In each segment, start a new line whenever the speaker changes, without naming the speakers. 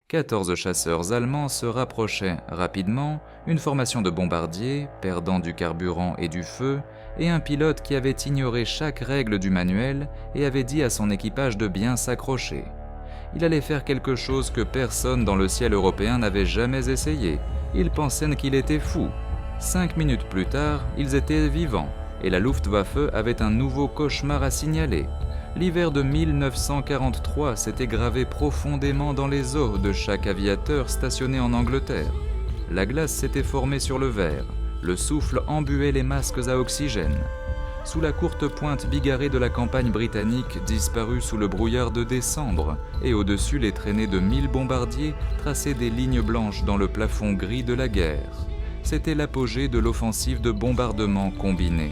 14 chasseurs allemands se rapprochaient rapidement, une formation de bombardiers, perdant du carburant et du feu, et un pilote qui avait ignoré chaque règle du manuel et avait dit à son équipage de bien s'accrocher. Il allait faire quelque chose que personne dans le ciel européen n'avait jamais essayé. Ils pensaient qu'il était fou. 5 minutes plus tard, ils étaient vivants, et la Luftwaffe avait un nouveau cauchemar à signaler. L'hiver de 1943 s'était gravé profondément dans les os de chaque aviateur stationné en Angleterre. La glace s'était formée sur le verre, le souffle embuait les masques à oxygène. Sous la courte pointe bigarrée de la campagne britannique disparue sous le brouillard de décembre, et au-dessus les traînées de 1000 bombardiers traçaient des lignes blanches dans le plafond gris de la guerre. C'était l'apogée de l'offensive de bombardement combiné.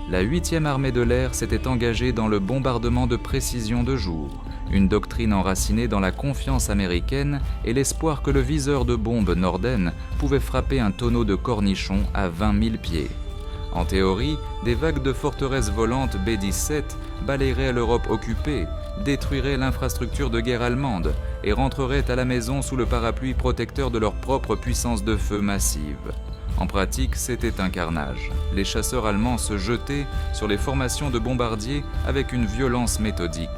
La 8e armée de l'air s'était engagée dans le bombardement de précision de jour, une doctrine enracinée dans la confiance américaine et l'espoir que le viseur de bombe Norden pouvait frapper un tonneau de cornichons à 20 000 pieds. En théorie, des vagues de forteresses volantes B-17 balayeraient l'Europe occupée, détruiraient l'infrastructure de guerre allemande et rentreraient à la maison sous le parapluie protecteur de leur propre puissance de feu massive. En pratique, c'était un carnage. Les chasseurs allemands se jetaient sur les formations de bombardiers avec une violence méthodique.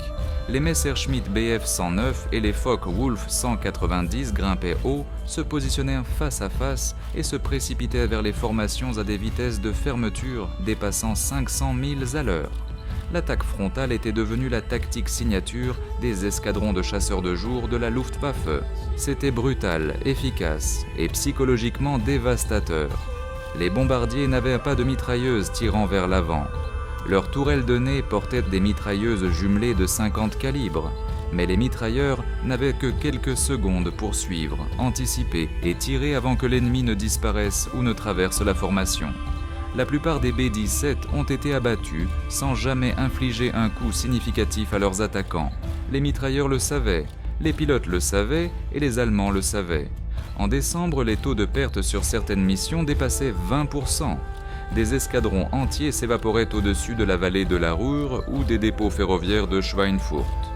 Les Messerschmitt Bf 109 et les Focke-Wulf 190 grimpaient haut, se positionnaient face à face et se précipitaient vers les formations à des vitesses de fermeture dépassant 500 milles à l'heure. L'attaque frontale était devenue la tactique signature des escadrons de chasseurs de jour de la Luftwaffe. C'était brutal, efficace et psychologiquement dévastateur. Les bombardiers n'avaient pas de mitrailleuses tirant vers l'avant. Leurs tourelles de nez portaient des mitrailleuses jumelées de 50 calibres, mais les mitrailleurs n'avaient que quelques secondes pour suivre, anticiper et tirer avant que l'ennemi ne disparaisse ou ne traverse la formation. La plupart des B-17 ont été abattus sans jamais infliger un coup significatif à leurs attaquants. Les mitrailleurs le savaient, les pilotes le savaient et les Allemands le savaient. En décembre, les taux de perte sur certaines missions dépassaient 20%. Des escadrons entiers s'évaporaient au-dessus de la vallée de la Ruhr ou des dépôts ferroviaires de Schweinfurt.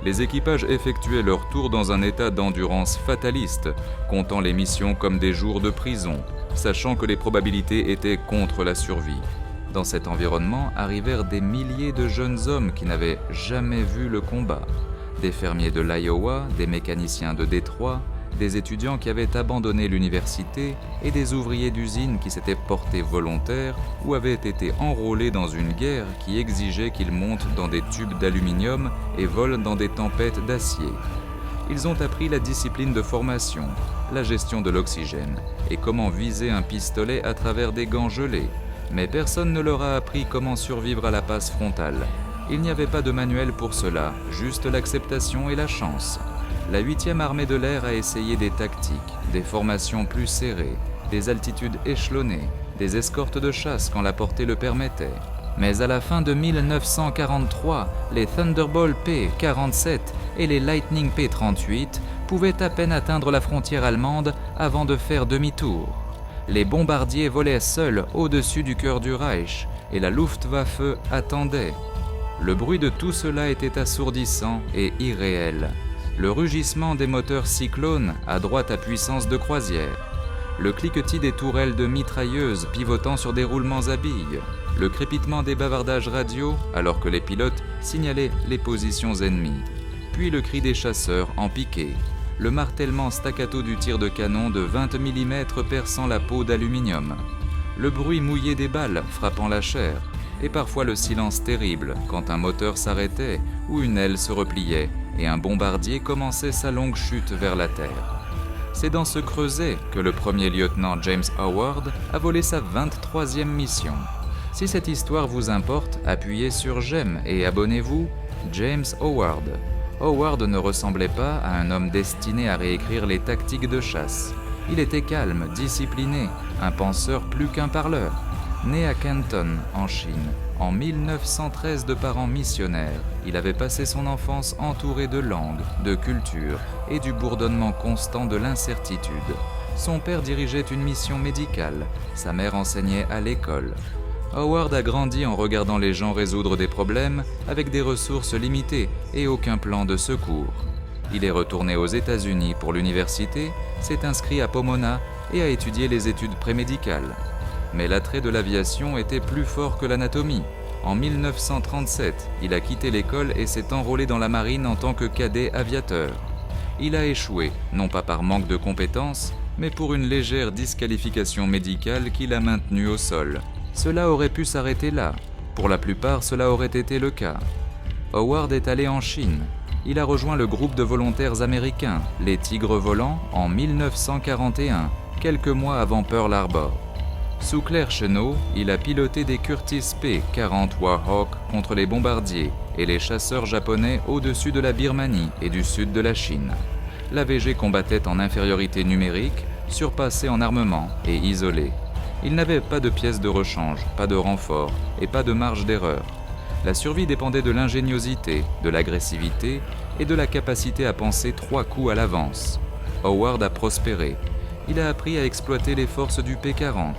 Les équipages effectuaient leur tour dans un état d'endurance fataliste, comptant les missions comme des jours de prison, sachant que les probabilités étaient contre la survie. Dans cet environnement arrivèrent des milliers de jeunes hommes qui n'avaient jamais vu le combat. Des fermiers de l'Iowa, des mécaniciens de Détroit, des étudiants qui avaient abandonné l'université et des ouvriers d'usine qui s'étaient portés volontaires ou avaient été enrôlés dans une guerre qui exigeait qu'ils montent dans des tubes d'aluminium et volent dans des tempêtes d'acier. Ils ont appris la discipline de formation, la gestion de l'oxygène et comment viser un pistolet à travers des gants gelés, mais personne ne leur a appris comment survivre à la passe frontale. Il n'y avait pas de manuel pour cela, juste l'acceptation et la chance. La 8e armée de l'air a essayé des tactiques, des formations plus serrées, des altitudes échelonnées, des escortes de chasse quand la portée le permettait. Mais à la fin de 1943, les Thunderbolt P-47 et les Lightning P-38 pouvaient à peine atteindre la frontière allemande avant de faire demi-tour. Les bombardiers volaient seuls au-dessus du cœur du Reich et la Luftwaffe attendait. Le bruit de tout cela était assourdissant et irréel. Le rugissement des moteurs cyclones à droite à puissance de croisière, le cliquetis des tourelles de mitrailleuses pivotant sur des roulements à billes, le crépitement des bavardages radio alors que les pilotes signalaient les positions ennemies, puis le cri des chasseurs en piqué, le martèlement staccato du tir de canon de 20 mm perçant la peau d'aluminium, le bruit mouillé des balles frappant la chair, et parfois le silence terrible quand un moteur s'arrêtait ou une aile se repliait et un bombardier commençait sa longue chute vers la terre. C'est dans ce creuset que le premier lieutenant James Howard a volé sa 23e mission. Si cette histoire vous importe, appuyez sur j'aime et abonnez-vous, James Howard. Howard ne ressemblait pas à un homme destiné à réécrire les tactiques de chasse. Il était calme, discipliné, un penseur plus qu'un parleur. Né à Canton, en Chine, en 1913 de parents missionnaires, il avait passé son enfance entouré de langues, de culture et du bourdonnement constant de l'incertitude. Son père dirigeait une mission médicale, sa mère enseignait à l'école. Howard a grandi en regardant les gens résoudre des problèmes avec des ressources limitées et aucun plan de secours. Il est retourné aux États-Unis pour l'université, s'est inscrit à Pomona et a étudié les études prémédicales. Mais l'attrait de l'aviation était plus fort que l'anatomie. En 1937, il a quitté l'école et s'est enrôlé dans la marine en tant que cadet aviateur. Il a échoué, non pas par manque de compétences, mais pour une légère disqualification médicale qui l'a maintenu au sol. Cela aurait pu s'arrêter là. Pour la plupart, cela aurait été le cas. Howard est allé en Chine. Il a rejoint le groupe de volontaires américains, les Tigres volants, en 1941, quelques mois avant Pearl Harbor. Sous Claire Chennault, il a piloté des Curtiss P-40 Warhawk contre les bombardiers et les chasseurs japonais au-dessus de la Birmanie et du sud de la Chine. L'AVG combattait en infériorité numérique, surpassé en armement et isolé. Il n'avait pas de pièces de rechange, pas de renfort et pas de marge d'erreur. La survie dépendait de l'ingéniosité, de l'agressivité et de la capacité à penser 3 coups à l'avance. Howard a prospéré. Il a appris à exploiter les forces du P-40,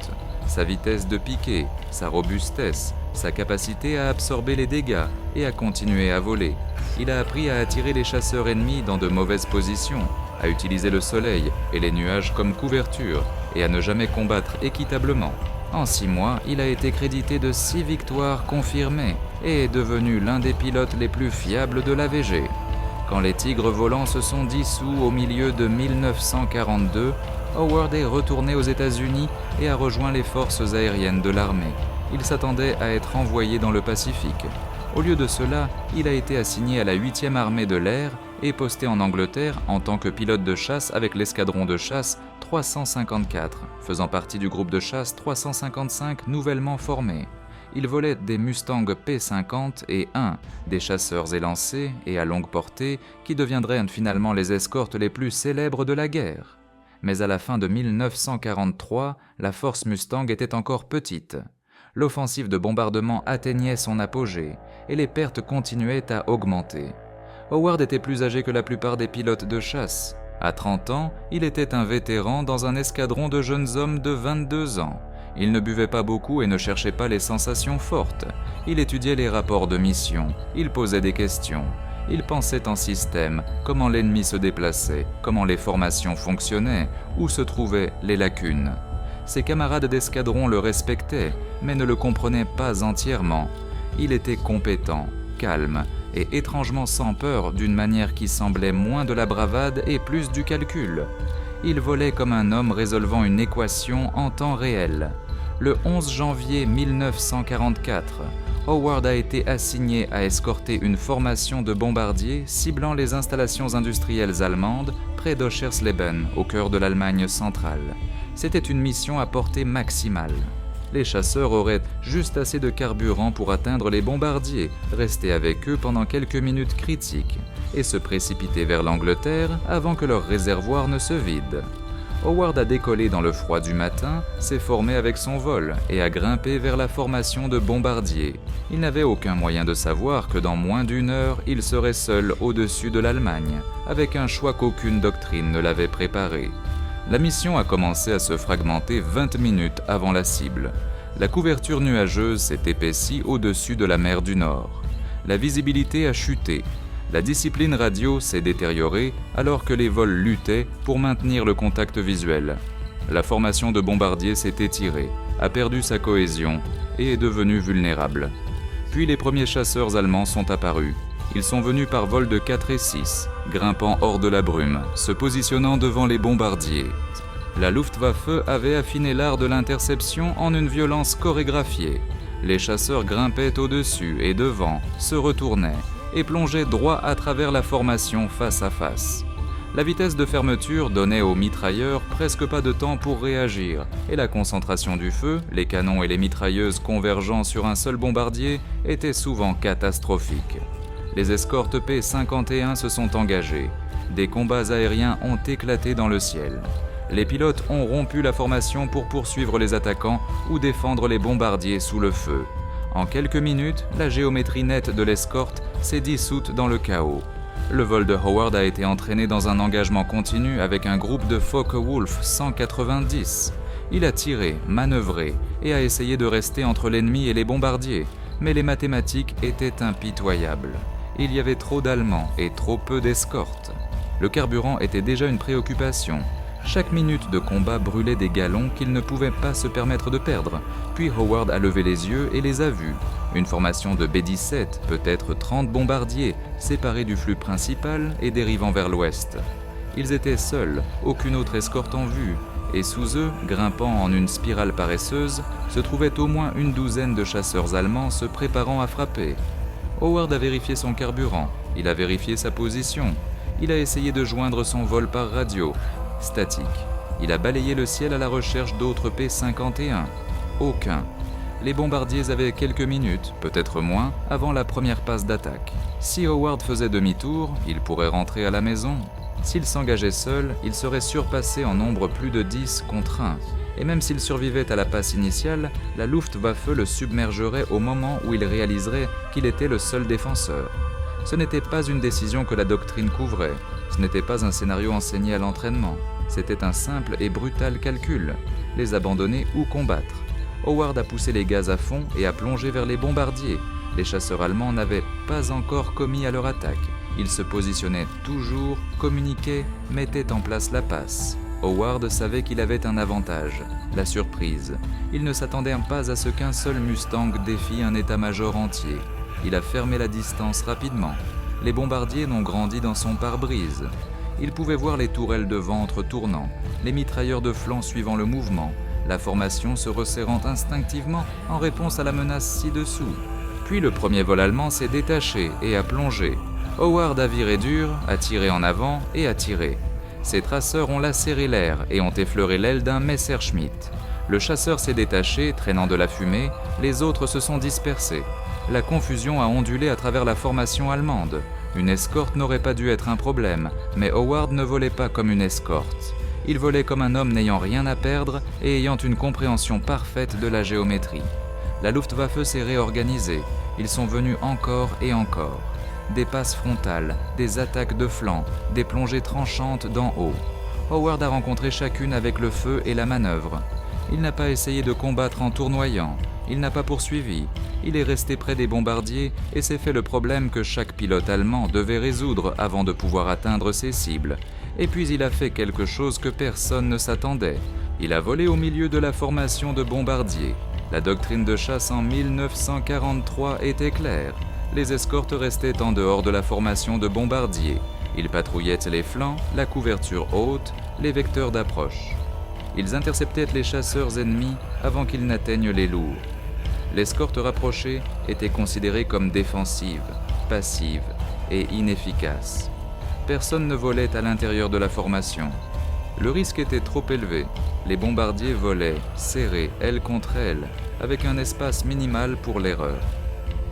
sa vitesse de piqué, sa robustesse, sa capacité à absorber les dégâts et à continuer à voler. Il a appris à attirer les chasseurs ennemis dans de mauvaises positions, à utiliser le soleil et les nuages comme couverture et à ne jamais combattre équitablement. En 6 mois, il a été crédité de 6 victoires confirmées et est devenu l'un des pilotes les plus fiables de l'AVG. Quand les Tigres volants se sont dissous au milieu de 1942, Howard est retourné aux États-Unis et a rejoint les forces aériennes de l'armée. Il s'attendait à être envoyé dans le Pacifique. Au lieu de cela, il a été assigné à la 8e armée de l'air et posté en Angleterre en tant que pilote de chasse avec l'escadron de chasse 354, faisant partie du groupe de chasse 355 nouvellement formé. Il volait des Mustang P-50 et 1, des chasseurs élancés et à longue portée qui deviendraient finalement les escortes les plus célèbres de la guerre. Mais à la fin de 1943, la force Mustang était encore petite. L'offensive de bombardement atteignait son apogée et les pertes continuaient à augmenter. Howard était plus âgé que la plupart des pilotes de chasse. À 30 ans, il était un vétéran dans un escadron de jeunes hommes de 22 ans. Il ne buvait pas beaucoup et ne cherchait pas les sensations fortes. Il étudiait les rapports de mission, il posait des questions. Il pensait en système, comment l'ennemi se déplaçait, comment les formations fonctionnaient, où se trouvaient les lacunes. Ses camarades d'escadron le respectaient, mais ne le comprenaient pas entièrement. Il était compétent, calme et étrangement sans peur d'une manière qui semblait moins de la bravade et plus du calcul. Il volait comme un homme résolvant une équation en temps réel. Le 11 janvier 1944, Howard a été assigné à escorter une formation de bombardiers ciblant les installations industrielles allemandes près d'Oschersleben, au cœur de l'Allemagne centrale. C'était une mission à portée maximale. Les chasseurs auraient juste assez de carburant pour atteindre les bombardiers, rester avec eux pendant quelques minutes critiques et se précipiter vers l'Angleterre avant que leur réservoir ne se vide. Howard a décollé dans le froid du matin, s'est formé avec son vol et a grimpé vers la formation de bombardiers. Il n'avait aucun moyen de savoir que dans moins d'1 heure, il serait seul au-dessus de l'Allemagne, avec un choix qu'aucune doctrine ne l'avait préparé. La mission a commencé à se fragmenter 20 minutes avant la cible. La couverture nuageuse s'est épaissie au-dessus de la mer du Nord. La visibilité a chuté. La discipline radio s'est détériorée alors que les vols luttaient pour maintenir le contact visuel. La formation de bombardiers s'est étirée, a perdu sa cohésion et est devenue vulnérable. Puis les premiers chasseurs allemands sont apparus. Ils sont venus par vol de 4 et 6, grimpant hors de la brume, se positionnant devant les bombardiers. La Luftwaffe avait affiné l'art de l'interception en une violence chorégraphiée. Les chasseurs grimpaient au-dessus et devant, se retournaient et plongeaient droit à travers la formation face à face. La vitesse de fermeture donnait aux mitrailleurs presque pas de temps pour réagir, et la concentration du feu, les canons et les mitrailleuses convergeant sur un seul bombardier, était souvent catastrophique. Les escortes P-51 se sont engagées. Des combats aériens ont éclaté dans le ciel. Les pilotes ont rompu la formation pour poursuivre les attaquants ou défendre les bombardiers sous le feu. En quelques minutes, la géométrie nette de l'escorte s'est dissoute dans le chaos. Le vol de Howard a été entraîné dans un engagement continu avec un groupe de Focke-Wulf 190. Il a tiré, manœuvré et a essayé de rester entre l'ennemi et les bombardiers, mais les mathématiques étaient impitoyables. Il y avait trop d'Allemands et trop peu d'escortes. Le carburant était déjà une préoccupation. Chaque minute de combat brûlait des gallons qu'il ne pouvait pas se permettre de perdre. Puis Howard a levé les yeux et les a vus. Une formation de B-17, peut-être 30 bombardiers, séparés du flux principal et dérivant vers l'ouest. Ils étaient seuls, aucune autre escorte en vue, et sous eux, grimpant en une spirale paresseuse, se trouvait au moins une douzaine de chasseurs allemands se préparant à frapper. Howard a vérifié son carburant, il a vérifié sa position, il a essayé de joindre son vol par radio, statique. Il a balayé le ciel à la recherche d'autres P-51. Aucun. Les bombardiers avaient quelques minutes, peut-être moins, avant la première passe d'attaque. Si Howard faisait demi-tour, il pourrait rentrer à la maison. S'il s'engageait seul, il serait surpassé en nombre plus de 10 contre 1. Et même s'il survivait à la passe initiale, la Luftwaffe le submergerait au moment où il réaliserait qu'il était le seul défenseur. Ce n'était pas une décision que la doctrine couvrait. Ce n'était pas un scénario enseigné à l'entraînement. C'était un simple et brutal calcul. Les abandonner ou combattre. Howard a poussé les gaz à fond et a plongé vers les bombardiers. Les chasseurs allemands n'avaient pas encore commis à leur attaque. Ils se positionnaient toujours, communiquaient, mettaient en place la passe. Howard savait qu'il avait un avantage, la surprise. Il ne s'attendait pas à ce qu'un seul Mustang défie un état-major entier. Il a fermé la distance rapidement. Les bombardiers n'ont grandi dans son pare-brise. Il pouvait voir les tourelles de ventre tournant, les mitrailleurs de flanc suivant le mouvement, la formation se resserrant instinctivement en réponse à la menace ci-dessous. Puis le premier vol allemand s'est détaché et a plongé. Howard a viré dur, a tiré en avant et a tiré. Ses traceurs ont lacéré l'air et ont effleuré l'aile d'un Messerschmitt. Le chasseur s'est détaché, traînant de la fumée, les autres se sont dispersés. La confusion a ondulé à travers la formation allemande. Une escorte n'aurait pas dû être un problème, mais Howard ne volait pas comme une escorte. Il volait comme un homme n'ayant rien à perdre et ayant une compréhension parfaite de la géométrie. La Luftwaffe s'est réorganisée. Ils sont venus encore et encore. Des passes frontales, des attaques de flanc, des plongées tranchantes d'en haut. Howard a rencontré chacune avec le feu et la manœuvre. Il n'a pas essayé de combattre en tournoyant. Il n'a pas poursuivi. Il est resté près des bombardiers et s'est fait le problème que chaque pilote allemand devait résoudre avant de pouvoir atteindre ses cibles. Et puis il a fait quelque chose que personne ne s'attendait. Il a volé au milieu de la formation de bombardiers. La doctrine de chasse en 1943 était claire. Les escortes restaient en dehors de la formation de bombardiers. Ils patrouillaient les flancs, la couverture haute, les vecteurs d'approche. Ils interceptaient les chasseurs ennemis avant qu'ils n'atteignent les lourds. L'escorte rapprochée était considérée comme défensive, passive et inefficace. Personne ne volait à l'intérieur de la formation. Le risque était trop élevé. Les bombardiers volaient, serrés, aile contre aile, avec un espace minimal pour l'erreur.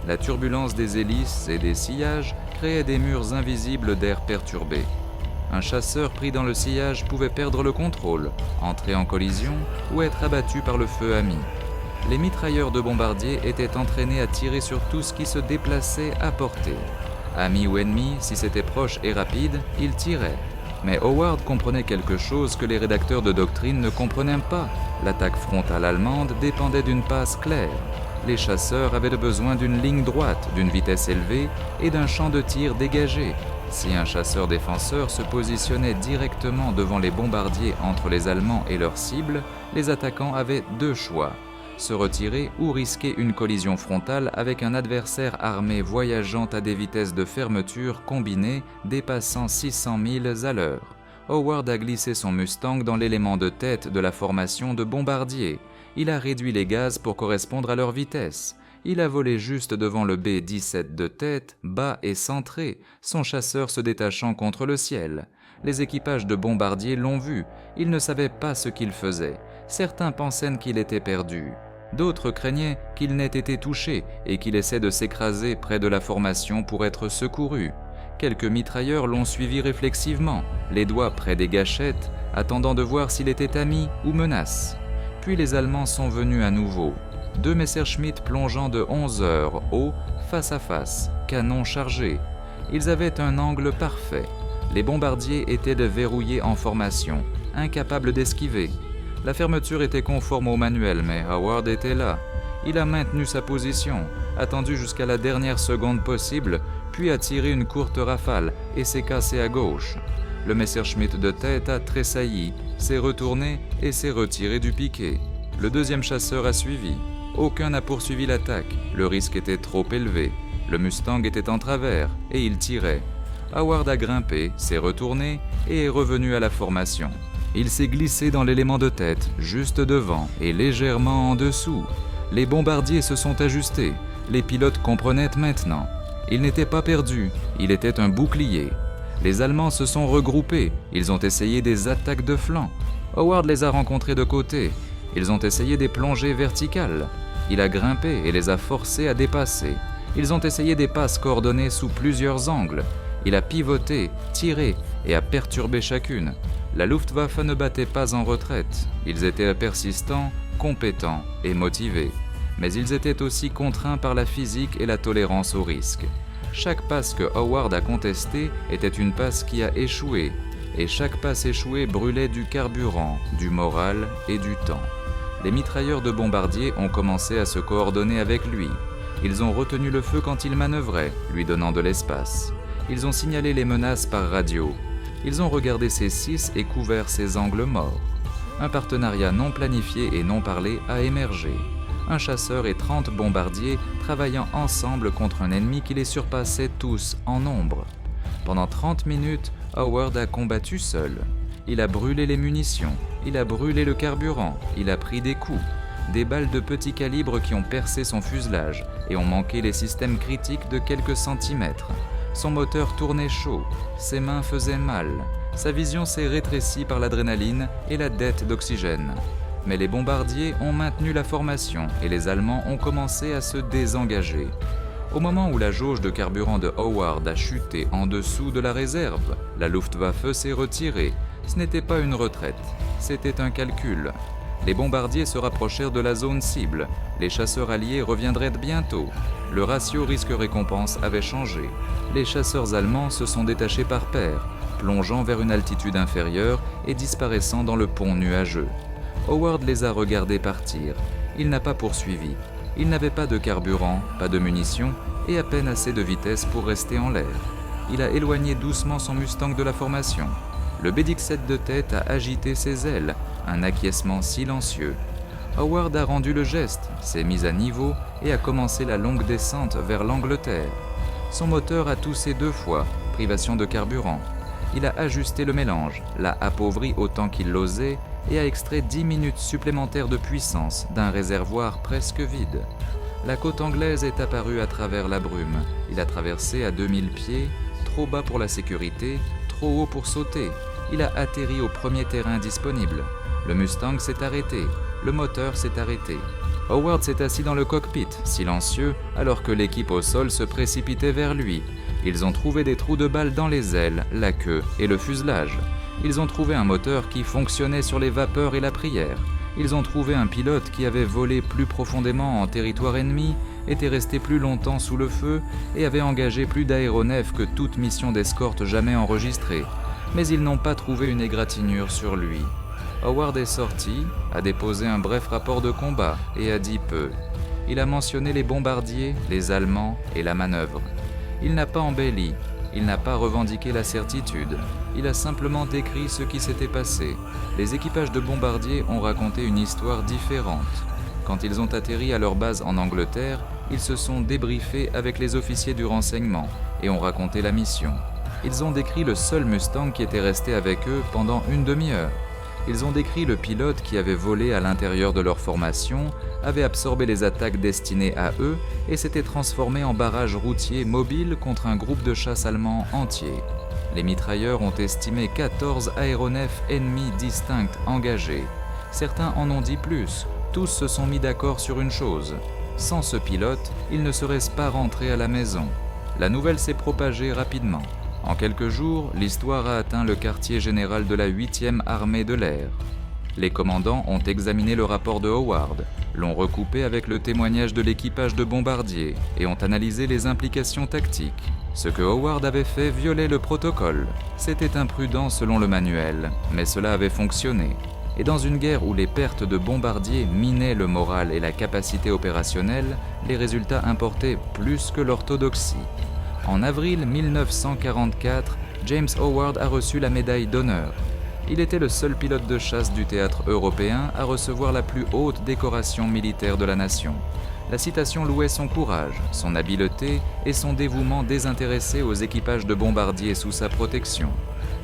La turbulence des hélices et des sillages créait des murs invisibles d'air perturbé. Un chasseur pris dans le sillage pouvait perdre le contrôle, entrer en collision ou être abattu par le feu ami. Les mitrailleurs de bombardiers étaient entraînés à tirer sur tout ce qui se déplaçait à portée. Ami ou ennemi, si c'était proche et rapide, ils tiraient. Mais Howard comprenait quelque chose que les rédacteurs de doctrine ne comprenaient pas. L'attaque frontale allemande dépendait d'une passe claire. Les chasseurs avaient besoin d'une ligne droite, d'une vitesse élevée et d'un champ de tir dégagé. Si un chasseur-défenseur se positionnait directement devant les bombardiers entre les Allemands et leurs cibles, les attaquants avaient deux choix. Se retirer ou risquer une collision frontale avec un adversaire armé voyageant à des vitesses de fermeture combinées dépassant 600 milles à l'heure. Howard a glissé son Mustang dans l'élément de tête de la formation de bombardiers. Il a réduit les gaz pour correspondre à leur vitesse. Il a volé juste devant le B-17 de tête, bas et centré, son chasseur se détachant contre le ciel. Les équipages de bombardiers l'ont vu, ils ne savaient pas ce qu'il faisait. Certains pensaient qu'il était perdu. D'autres craignaient qu'il n'ait été touché et qu'il essaie de s'écraser près de la formation pour être secouru. Quelques mitrailleurs l'ont suivi réflexivement, les doigts près des gâchettes, attendant de voir s'il était ami ou menace. Puis les Allemands sont venus à nouveau. 2 Messerschmitt plongeant de 11 heures haut, face à face, canons chargés. Ils avaient un angle parfait. Les bombardiers étaient verrouillés en formation, incapables d'esquiver. La fermeture était conforme au manuel, mais Howard était là. Il a maintenu sa position, attendu jusqu'à la dernière seconde possible, puis a tiré une courte rafale et s'est cassé à gauche. Le Messerschmitt de tête a tressailli, s'est retourné et s'est retiré du piquet. Le deuxième chasseur a suivi. Aucun n'a poursuivi l'attaque, le risque était trop élevé. Le Mustang était en travers et il tirait. Howard a grimpé, s'est retourné et est revenu à la formation. Il s'est glissé dans l'élément de tête, juste devant et légèrement en dessous. Les bombardiers se sont ajustés. Les pilotes comprenaient maintenant. Il n'était pas perdu, il était un bouclier. Les Allemands se sont regroupés, ils ont essayé des attaques de flanc. Howard les a rencontrés de côté. Ils ont essayé des plongées verticales. Il a grimpé et les a forcés à dépasser. Ils ont essayé des passes coordonnées sous plusieurs angles. Il a pivoté, tiré et a perturbé chacune. La Luftwaffe ne battait pas en retraite. Ils étaient persistants, compétents et motivés. Mais ils étaient aussi contraints par la physique et la tolérance au risque. Chaque passe que Howard a contestée était une passe qui a échoué, et chaque passe échouée brûlait du carburant, du moral et du temps. Les mitrailleurs de bombardiers ont commencé à se coordonner avec lui. Ils ont retenu le feu quand il manœuvrait, lui donnant de l'espace. Ils ont signalé les menaces par radio. Ils ont regardé ses 6 et couvert ses angles morts. Un partenariat non planifié et non parlé a émergé. Un chasseur et 30 bombardiers travaillant ensemble contre un ennemi qui les surpassait tous en nombre. Pendant 30 minutes, Howard a combattu seul. Il a brûlé les munitions, il a brûlé le carburant, il a pris des coups. Des balles de petit calibre qui ont percé son fuselage et ont manqué les systèmes critiques de quelques centimètres. Son moteur tournait chaud, ses mains faisaient mal, sa vision s'est rétrécie par l'adrénaline et la dette d'oxygène. Mais les bombardiers ont maintenu la formation et les Allemands ont commencé à se désengager. Au moment où la jauge de carburant de Howard a chuté en dessous de la réserve, la Luftwaffe s'est retirée. Ce n'était pas une retraite, c'était un calcul. Les bombardiers se rapprochèrent de la zone cible. Les chasseurs alliés reviendraient bientôt. Le ratio risque-récompense avait changé. Les chasseurs allemands se sont détachés par paires, plongeant vers une altitude inférieure et disparaissant dans le pont nuageux. Howard les a regardés partir. Il n'a pas poursuivi. Il n'avait pas de carburant, pas de munitions et à peine assez de vitesse pour rester en l'air. Il a éloigné doucement son Mustang de la formation. Le B-17 de tête a agité ses ailes, un acquiescement silencieux. Howard a rendu le geste, s'est mis à niveau et a commencé la longue descente vers l'Angleterre. Son moteur a toussé 2 fois, privation de carburant. Il a ajusté le mélange, l'a appauvri autant qu'il l'osait et a extrait 10 minutes supplémentaires de puissance d'un réservoir presque vide. La côte anglaise est apparue à travers la brume. Il a traversé à 2000 pieds, trop bas pour la sécurité, trop haut pour sauter. Il a atterri au premier terrain disponible. Le Mustang s'est arrêté, le moteur s'est arrêté. Howard s'est assis dans le cockpit, silencieux, alors que l'équipe au sol se précipitait vers lui. Ils ont trouvé des trous de balles dans les ailes, la queue et le fuselage. Ils ont trouvé un moteur qui fonctionnait sur les vapeurs et la prière. Ils ont trouvé un pilote qui avait volé plus profondément en territoire ennemi, était resté plus longtemps sous le feu et avait engagé plus d'aéronefs que toute mission d'escorte jamais enregistrée. Mais ils n'ont pas trouvé une égratignure sur lui. Howard est sorti, a déposé un bref rapport de combat et a dit peu. Il a mentionné les bombardiers, les Allemands et la manœuvre. Il n'a pas embelli, il n'a pas revendiqué la certitude. Il a simplement décrit ce qui s'était passé. Les équipages de bombardiers ont raconté une histoire différente. Quand ils ont atterri à leur base en Angleterre, ils se sont débriefés avec les officiers du renseignement et ont raconté la mission. Ils ont décrit le seul Mustang qui était resté avec eux pendant une demi-heure. Ils ont décrit le pilote qui avait volé à l'intérieur de leur formation, avait absorbé les attaques destinées à eux et s'était transformé en barrage routier mobile contre un groupe de chasse allemand entier. Les mitrailleurs ont estimé 14 aéronefs ennemis distincts engagés. Certains en ont dit plus, tous se sont mis d'accord sur une chose. Sans ce pilote, ils ne seraient pas rentrés à la maison. La nouvelle s'est propagée rapidement. En quelques jours, l'histoire a atteint le quartier général de la 8e armée de l'air. Les commandants ont examiné le rapport de Howard, l'ont recoupé avec le témoignage de l'équipage de bombardiers et ont analysé les implications tactiques. Ce que Howard avait fait violait le protocole. C'était imprudent selon le manuel, mais cela avait fonctionné. Et dans une guerre où les pertes de bombardiers minaient le moral et la capacité opérationnelle, les résultats importaient plus que l'orthodoxie. En avril 1944, James Howard a reçu la médaille d'honneur. Il était le seul pilote de chasse du théâtre européen à recevoir la plus haute décoration militaire de la nation. La citation louait son courage, son habileté et son dévouement désintéressé aux équipages de bombardiers sous sa protection.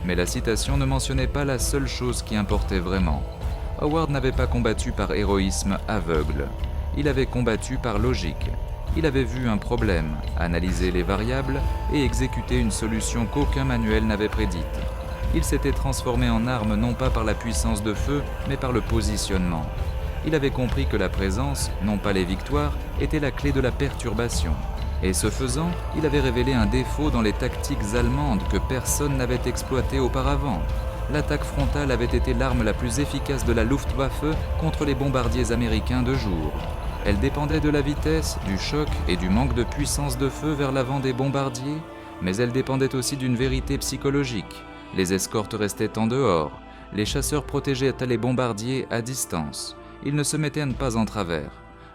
Mais la citation ne mentionnait pas la seule chose qui importait vraiment. Howard n'avait pas combattu par héroïsme aveugle. Il avait combattu par logique. Il avait vu un problème, analysé les variables et exécuté une solution qu'aucun manuel n'avait prédite. Il s'était transformé en arme non pas par la puissance de feu, mais par le positionnement. Il avait compris que la présence, non pas les victoires, était la clé de la perturbation. Et ce faisant, il avait révélé un défaut dans les tactiques allemandes que personne n'avait exploité auparavant. L'attaque frontale avait été l'arme la plus efficace de la Luftwaffe contre les bombardiers américains de jour. Elle dépendait de la vitesse, du choc et du manque de puissance de feu vers l'avant des bombardiers, mais elle dépendait aussi d'une vérité psychologique. Les escortes restaient en dehors, les chasseurs protégeaient les bombardiers à distance. Ils ne se mettaient pas en travers.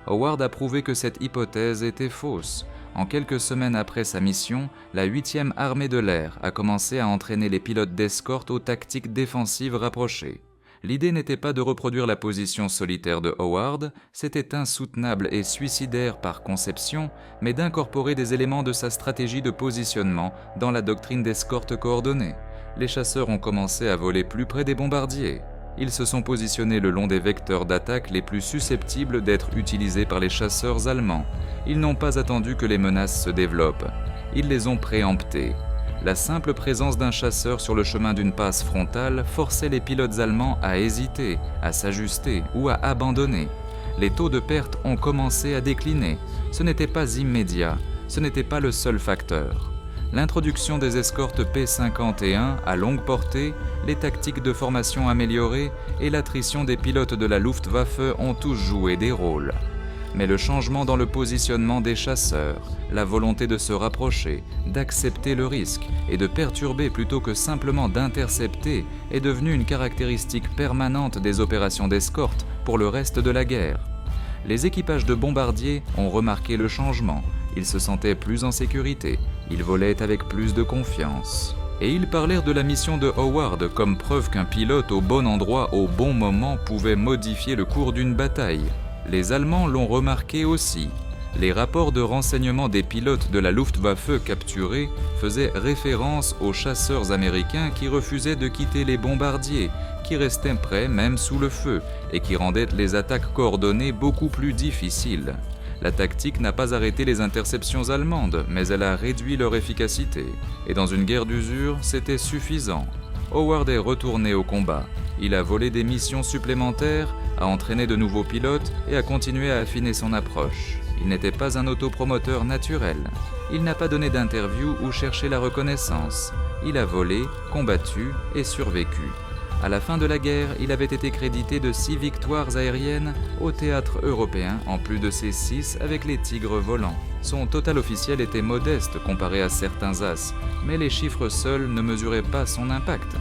Howard a prouvé que cette hypothèse était fausse. En quelques semaines après sa mission, la 8e armée de l'air a commencé à entraîner les pilotes d'escorte aux tactiques défensives rapprochées. L'idée n'était pas de reproduire la position solitaire de Howard, c'était insoutenable et suicidaire par conception, mais d'incorporer des éléments de sa stratégie de positionnement dans la doctrine d'escorte coordonnée. Les chasseurs ont commencé à voler plus près des bombardiers. Ils se sont positionnés le long des vecteurs d'attaque les plus susceptibles d'être utilisés par les chasseurs allemands. Ils n'ont pas attendu que les menaces se développent. Ils les ont préemptées. La simple présence d'un chasseur sur le chemin d'une passe frontale forçait les pilotes allemands à hésiter, à s'ajuster ou à abandonner. Les taux de perte ont commencé à décliner. Ce n'était pas immédiat, ce n'était pas le seul facteur. L'introduction des escortes P-51 à longue portée, les tactiques de formation améliorées et l'attrition des pilotes de la Luftwaffe ont tous joué des rôles. Mais le changement dans le positionnement des chasseurs, la volonté de se rapprocher, d'accepter le risque et de perturber plutôt que simplement d'intercepter est devenu une caractéristique permanente des opérations d'escorte pour le reste de la guerre. Les équipages de bombardiers ont remarqué le changement, ils se sentaient plus en sécurité, ils volaient avec plus de confiance. Et ils parlèrent de la mission de Howard comme preuve qu'un pilote au bon endroit au bon moment pouvait modifier le cours d'une bataille. Les Allemands l'ont remarqué aussi. Les rapports de renseignement des pilotes de la Luftwaffe capturés faisaient référence aux chasseurs américains qui refusaient de quitter les bombardiers, qui restaient prêts même sous le feu, et qui rendaient les attaques coordonnées beaucoup plus difficiles. La tactique n'a pas arrêté les interceptions allemandes, mais elle a réduit leur efficacité. Et dans une guerre d'usure, c'était suffisant. Howard est retourné au combat. Il a volé des missions supplémentaires, a entraîné de nouveaux pilotes et a continué à affiner son approche. Il n'était pas un autopromoteur naturel. Il n'a pas donné d'interview ou cherché la reconnaissance. Il a volé, combattu et survécu. À la fin de la guerre, il avait été crédité de 6 victoires aériennes au théâtre européen, en plus de ses 6 avec les Tigres volants. Son total officiel était modeste comparé à certains as, mais les chiffres seuls ne mesuraient pas son impact.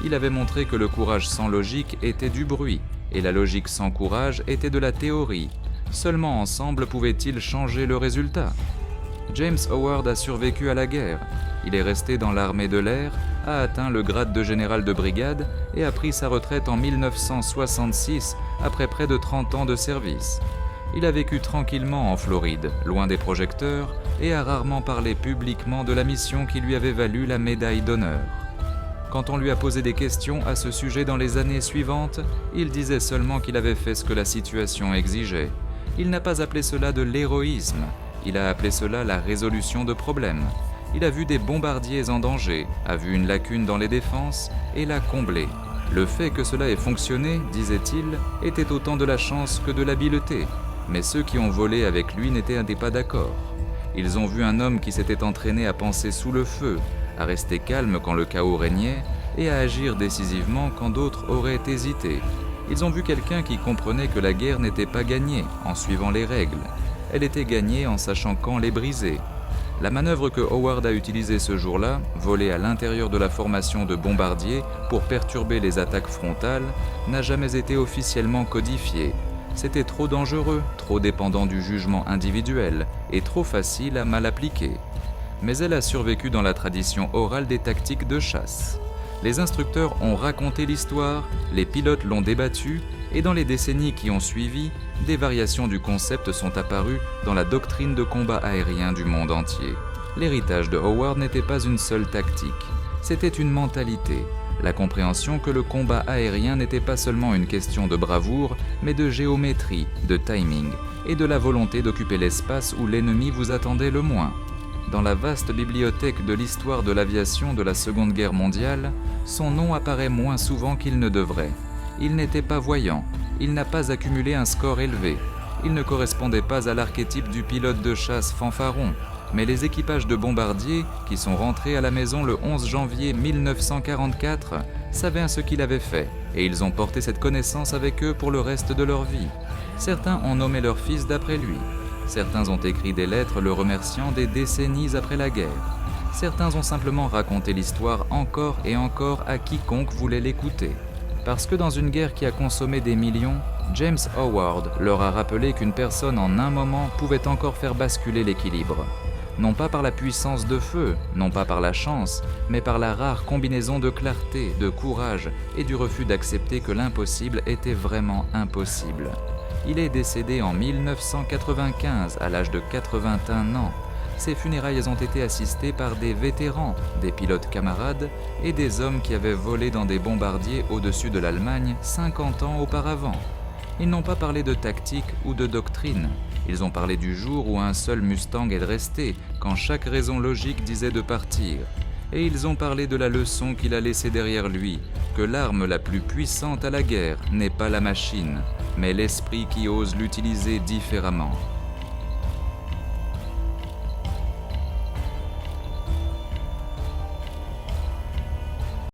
Il avait montré que le courage sans logique était du bruit, et la logique sans courage était de la théorie. Seulement ensemble pouvaient-ils changer le résultat. James Howard a survécu à la guerre. Il est resté dans l'armée de l'air, a atteint le grade de général de brigade et a pris sa retraite en 1966 après près de 30 ans de service. Il a vécu tranquillement en Floride, loin des projecteurs, et a rarement parlé publiquement de la mission qui lui avait valu la médaille d'honneur. Quand on lui a posé des questions à ce sujet dans les années suivantes, il disait seulement qu'il avait fait ce que la situation exigeait. Il n'a pas appelé cela de l'héroïsme, il a appelé cela la résolution de problèmes. Il a vu des bombardiers en danger, a vu une lacune dans les défenses et l'a comblée. Le fait que cela ait fonctionné, disait-il, était autant de la chance que de l'habileté. Mais ceux qui ont volé avec lui n'étaient pas d'accord. Ils ont vu un homme qui s'était entraîné à penser sous le feu, à rester calme quand le chaos régnait et à agir décisivement quand d'autres auraient hésité. Ils ont vu quelqu'un qui comprenait que la guerre n'était pas gagnée en suivant les règles. Elle était gagnée en sachant quand les briser. La manœuvre que Howard a utilisée ce jour-là, voler à l'intérieur de la formation de bombardiers pour perturber les attaques frontales, n'a jamais été officiellement codifiée. C'était trop dangereux, trop dépendant du jugement individuel et trop facile à mal appliquer. mais elle a survécu dans la tradition orale des tactiques de chasse. Les instructeurs ont raconté l'histoire, les pilotes l'ont débattue, et dans les décennies qui ont suivi, des variations du concept sont apparues dans la doctrine de combat aérien du monde entier. L'héritage de Howard n'était pas une seule tactique, c'était une mentalité, la compréhension que le combat aérien n'était pas seulement une question de bravoure, mais de géométrie, de timing, et de la volonté d'occuper l'espace où l'ennemi vous attendait le moins. Dans la vaste bibliothèque de l'histoire de l'aviation de la Seconde Guerre mondiale, son nom apparaît moins souvent qu'il ne devrait. Il n'était pas voyant, il n'a pas accumulé un score élevé, il ne correspondait pas à l'archétype du pilote de chasse fanfaron, mais les équipages de bombardiers, qui sont rentrés à la maison le 11 janvier 1944, savaient ce qu'il avait fait, et ils ont porté cette connaissance avec eux pour le reste de leur vie. Certains ont nommé leur fils d'après lui. Certains ont écrit des lettres le remerciant des décennies après la guerre. Certains ont simplement raconté l'histoire encore et encore à quiconque voulait l'écouter. Parce que dans une guerre qui a consommé des millions, James Howard leur a rappelé qu'une personne en un moment pouvait encore faire basculer l'équilibre. Non pas par la puissance de feu, non pas par la chance, mais par la rare combinaison de clarté, de courage et du refus d'accepter que l'impossible était vraiment impossible. Il est décédé en 1995 à l'âge de 81 ans. Ses funérailles ont été assistées par des vétérans, des pilotes camarades et des hommes qui avaient volé dans des bombardiers au-dessus de l'Allemagne 50 ans auparavant. Ils n'ont pas parlé de tactique ou de doctrine. Ils ont parlé du jour où un seul Mustang est resté, quand chaque raison logique disait de partir. Et ils ont parlé de la leçon qu'il a laissée derrière lui, que l'arme la plus puissante à la guerre n'est pas la machine, mais l'esprit qui ose l'utiliser différemment.